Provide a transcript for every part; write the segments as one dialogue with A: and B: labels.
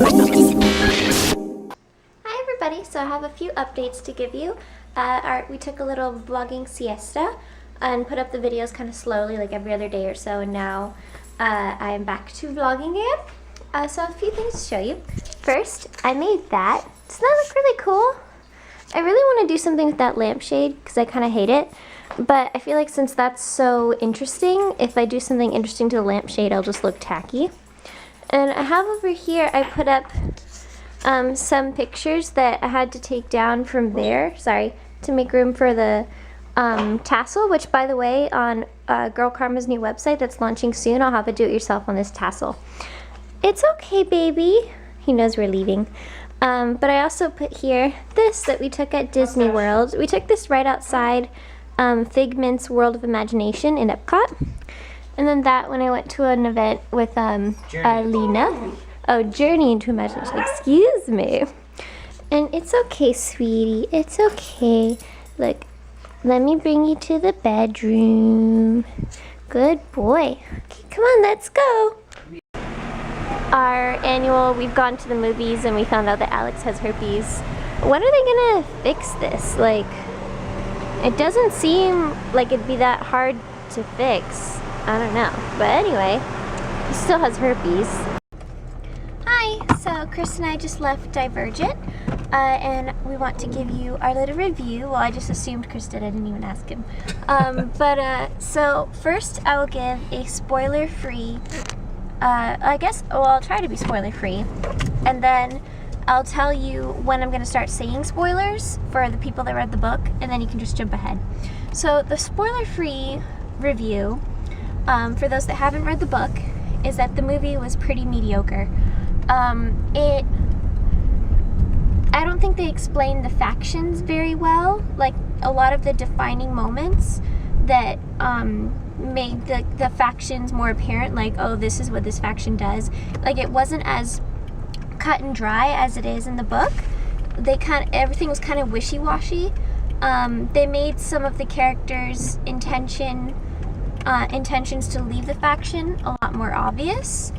A: Hi everybody, so I have a few updates to give you. We took a little vlogging siesta and put up the videos kind of slowly, like every other day or so, and now I am back to vlogging again. So a few things to show you. First, I made that. Doesn't that look really cool? I really want to do something with that lampshade because I kind of hate it. But I feel like since that's so interesting, if I do something interesting to the lampshade, I'll just look tacky. And I have over here, I put up some pictures that I had to take down from there, to make room for the tassel, which by the way, on Girl Karma's new website that's launching soon, I'll have a do-it-yourself on this tassel. It's okay, baby. He knows we're leaving. But I also put here this that we took at Disney World. We took this right outside Figment's World of Imagination in Epcot. And then that when I went to an event with Lena. Oh, Journey into Imagination. Excuse me. And it's okay, sweetie. It's okay. Look, let me bring you to the bedroom. Good boy. Okay, come on, let's go. Our annual, we've gone to the movies and we found out that Alex has herpes. When are they gonna fix this? Like, it doesn't seem like it'd be that hard to fix. I don't know. But anyway, he still has herpes. Hi, so Chris and I just left Divergent and we want to give you our little review. Well, I just assumed Chris did, I didn't even ask him. So first I will give a spoiler-free, I'll try to be spoiler-free, and then I'll tell you when I'm going to start saying spoilers for the people that read the book, and then you can just jump ahead. So the spoiler-free review, for those that haven't read the book, is that the movie was pretty mediocre. I don't think they explained the factions very well. Like, a lot of the defining moments that made the factions more apparent, like, oh, this is what this faction does. Like, it wasn't as cut and dry as it is in the book. Everything was kind of wishy-washy. They made some of the characters' intentions to leave the faction a lot more obvious.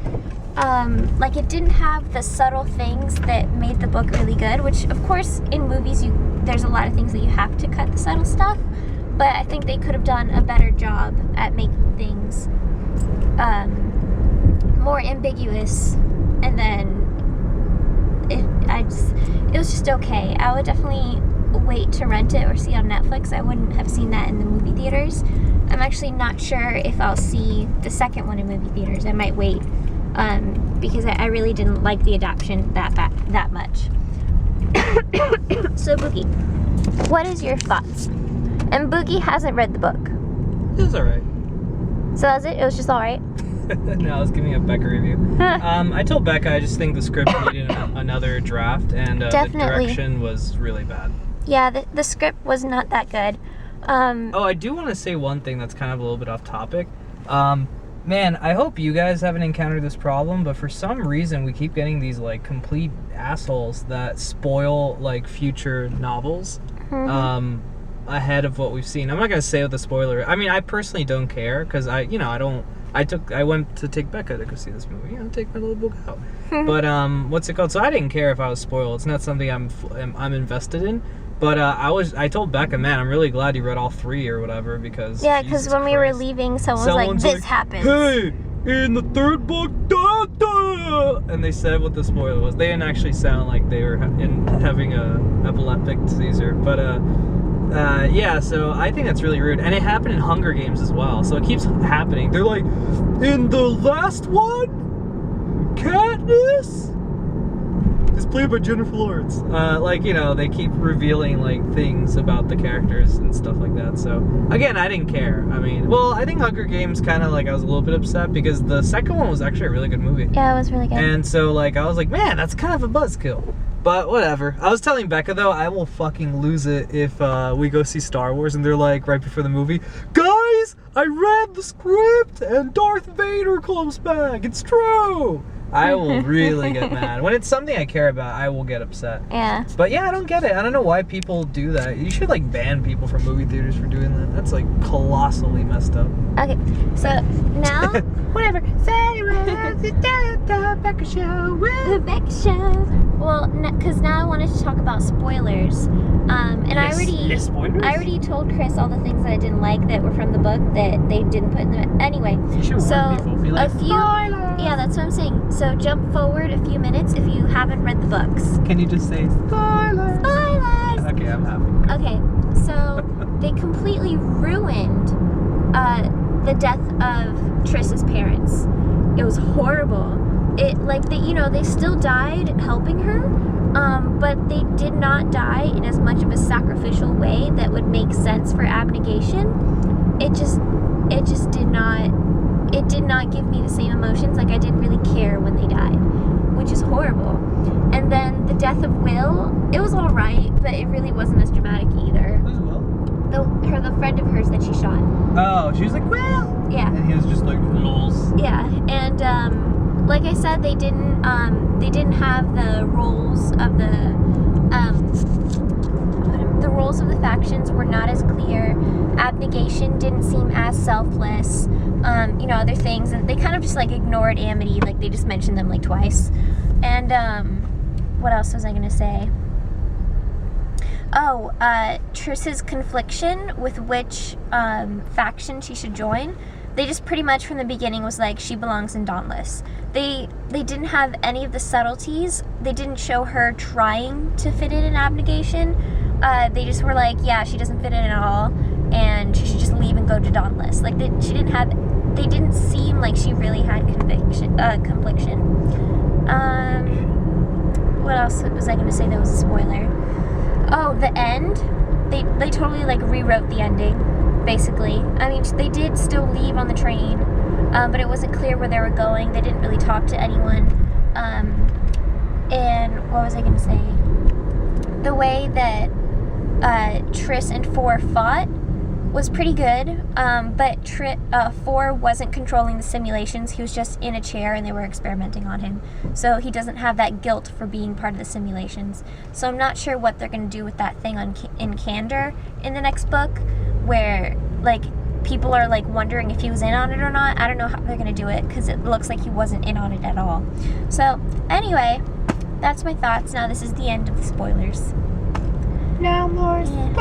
A: Like, it didn't have the subtle things that made the book really good, which of course in movies there's a lot of things that you have to cut the subtle stuff, but I think they could have done a better job at making things more ambiguous, and then it was just okay. I would definitely wait to rent it or see it on Netflix. I wouldn't have seen that in the movie theaters. I'm actually not sure if I'll see the second one in movie theaters. I might wait because I really didn't like the adaptation that much. So Boogie, what is your thoughts? And Boogie hasn't read the book.
B: It was alright.
A: So that was it? It was just alright?
B: No, I was giving a Becca review. I told Becca I just think the script needed another draft, and the direction was really bad.
A: Yeah, the script was not that good.
B: Oh, I do want to say one thing that's kind of a little bit off topic. Man, I hope you guys haven't encountered this problem, but for some reason we keep getting these like complete assholes that spoil like future novels ahead of what we've seen. I'm not gonna say with a spoiler. I mean, I personally don't care because I went to take Becca to go see this movie. Take my little book out. But what's it called? So I didn't care if I was spoiled. It's not something I'm invested in. But I told Becca, man, I'm really glad you read all 3 or whatever, because
A: because when we were leaving, someone was like, "This happens."
B: Hey, in the 3rd book, da da, and they said what the spoiler was. They didn't actually sound like they were having a epileptic seizure, but yeah. So I think that's really rude, and it happened in Hunger Games as well. So it keeps happening. They're like, in the last one, Katniss is played by Jennifer Lawrence. Like, you know, they keep revealing like things about the characters and stuff like that. So again, I didn't care. I mean, well, I think Hunger Games kind of like, I was a little bit upset because the second one was actually a really good movie.
A: Yeah, it was really good. And
B: so like, I was like, man, that's kind of a buzzkill. But whatever. I was telling Becca though, I will fucking lose it if we go see Star Wars and they're like right before the movie, guys, I read the script and Darth Vader comes back. It's true. I will really get mad. When it's something I care about, I will get upset.
A: Yeah.
B: But yeah, I don't get it. I don't know why people do that. You should like ban people from movie theaters for doing that. That's like colossally messed up.
A: Okay, so now
B: Whatever. Say the Becca Show.
A: the Beck Show. Well, because now I wanted to talk about spoilers. And I already told Chris all the things that I didn't like that were from the book that they didn't put in the. Anyway,
B: You should
A: so
B: warn people. Be like,
A: a few.
B: spoilers!
A: Yeah, that's what I'm saying. So jump forward a few minutes if you haven't read the books.
B: Can you just say spoilers?
A: Spoilers.
B: Okay, I'm happy.
A: Okay, so they completely ruined the death of Triss's parents. It was horrible. It like they still died helping her, but they did not die in as much of a sacrificial way that would make sense for abnegation. It just did not. It did not give me the same emotions. Like I didn't really care when they died, which is horrible. And then the death of Will, it was all right, but it really wasn't as dramatic either.
B: Who's Will?
A: The friend of hers that she shot.
B: Oh, she was like, Will!
A: Yeah.
B: And he was just like, lols.
A: Yeah, and like I said, they didn't have the roles of the roles of the factions were not as clear. Abnegation didn't seem as selfless. Other things, and they kind of just like ignored Amity, like they just mentioned them like twice. And what else was I gonna say? Oh, Triss's confliction with which faction she should join. They just pretty much from the beginning was like she belongs in Dauntless. They didn't have any of the subtleties. They didn't show her trying to fit in abnegation. They just were like, yeah, she doesn't fit in at all, and she should just leave and go to Dauntless. Like they didn't seem like she really had confliction. What else was I going to say that was a spoiler? Oh, the end. They totally like rewrote the ending, basically. I mean, they did still leave on the train, but it wasn't clear where they were going. They didn't really talk to anyone. And what was I going to say? The way that Triss and Four fought was pretty good, but Four wasn't controlling the simulations. He was just in a chair and they were experimenting on him. So he doesn't have that guilt for being part of the simulations. So I'm not sure what they're going to do with that thing in Candor in the next book, where like people are like wondering if he was in on it or not. I don't know how they're going to do it because it looks like he wasn't in on it at all. So anyway, that's my thoughts. Now this is the end of the spoilers.
B: No more spoilers.